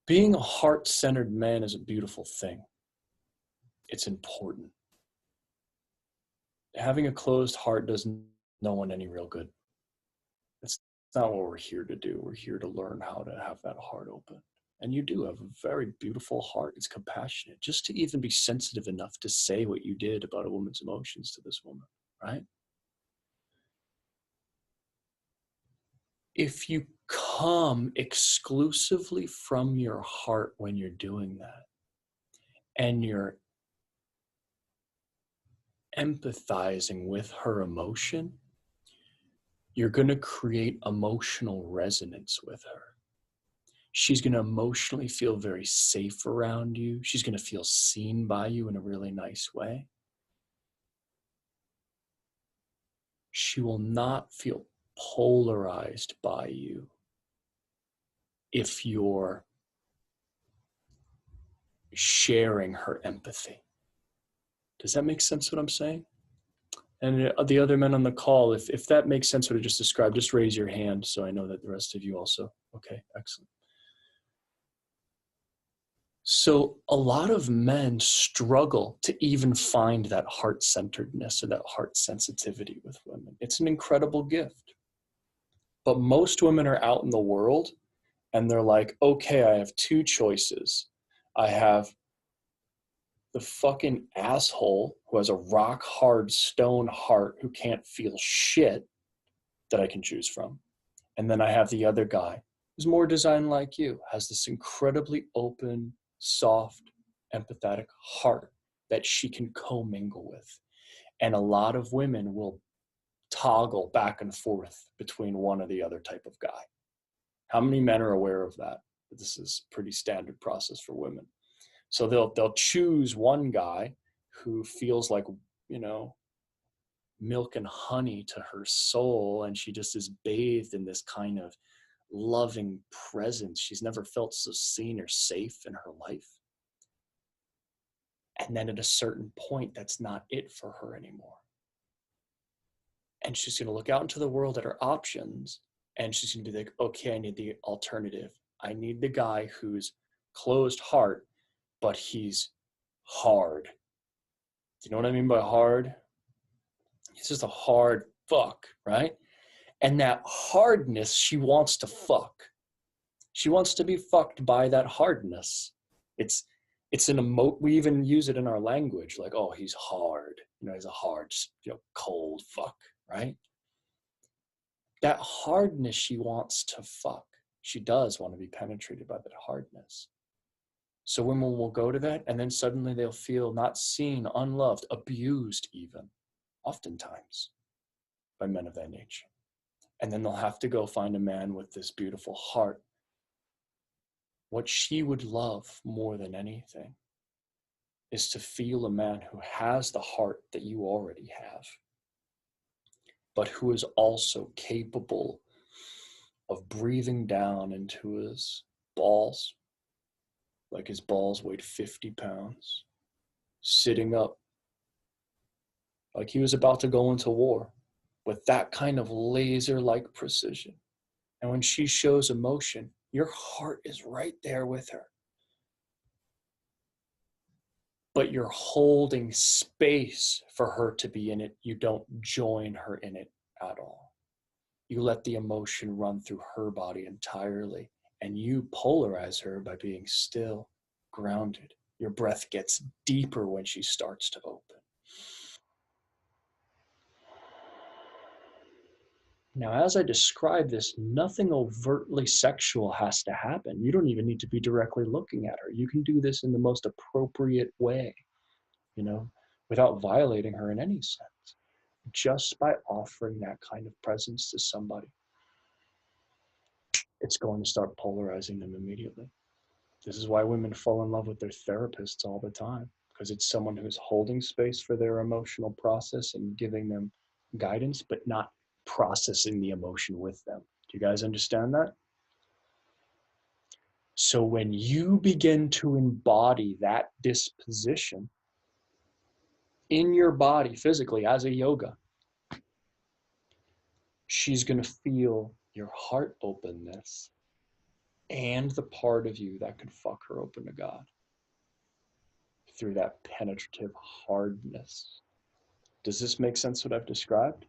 Being a heart-centered man is a beautiful thing. It's important. Having a closed heart does no one any real good. That's not what we're here to do. We're here to learn how to have that heart open. And you do have a very beautiful heart. It's compassionate. Just to even be sensitive enough to say what you did about a woman's emotions to this woman, right? If you come exclusively from your heart when you're doing that, and you're empathizing with her emotion, you're going to create emotional resonance with her. She's going to emotionally feel very safe around you. She's going to feel seen by you in a really nice way. She will not feel polarized by you if you're sharing her empathy. Does that make sense what I'm saying? And the other men on the call, if that makes sense what I just described, just raise your hand so I know that the rest of you also. Okay, excellent. So a lot of men struggle to even find that heart-centeredness or that heart sensitivity with women. It's an incredible gift. But most women are out in the world and they're like, okay, I have two choices. I have the fucking asshole who has a rock hard stone heart who can't feel shit that I can choose from. And then I have the other guy who's more designed like you, has this incredibly open, soft, empathetic heart that she can commingle with. And a lot of women will toggle back and forth between one or the other type of guy. How many men are aware of that? This is a pretty standard process for women. So they'll choose one guy who feels like, you know, milk and honey to her soul, and she just is bathed in this kind of loving presence. She's never felt so seen or safe in her life. And then at a certain point, that's not it for her anymore. And she's going to look out into the world at her options, and she's going to be like, okay, I need the alternative. I need the guy who's closed heart, but he's hard. Do you know what I mean by hard? He's just a hard fuck, right? And that hardness, she wants to fuck. She wants to be fucked by that hardness. It's we even use it in our language, like, oh, he's hard. You know, he's a hard, cold fuck, right? That hardness she wants to fuck. She does want to be penetrated by that hardness. So women will go to that, and then suddenly they'll feel not seen, unloved, abused even, oftentimes, by men of that nature. And then they'll have to go find a man with this beautiful heart. What she would love more than anything is to feel a man who has the heart that you already have, but who is also capable of breathing down into his balls, like his balls weighed 50 pounds, sitting up like he was about to go into war with that kind of laser-like precision. And when she shows emotion, your heart is right there with her. But you're holding space for her to be in it. You don't join her in it at all. You let the emotion run through her body entirely, and you polarize her by being still, grounded. Your breath gets deeper when she starts to open. Now, as I describe this, nothing overtly sexual has to happen. You don't even need to be directly looking at her. You can do this in the most appropriate way, without violating her in any sense, just by offering that kind of presence to somebody. It's going to start polarizing them immediately. This is why women fall in love with their therapists all the time, because it's someone who's holding space for their emotional process and giving them guidance, but not processing the emotion with them. Do you guys understand that? So when you begin to embody that disposition in your body physically as a yoga, she's going to feel your heart openness and the part of you that could fuck her open to God through that penetrative hardness. Does this make sense what I've described?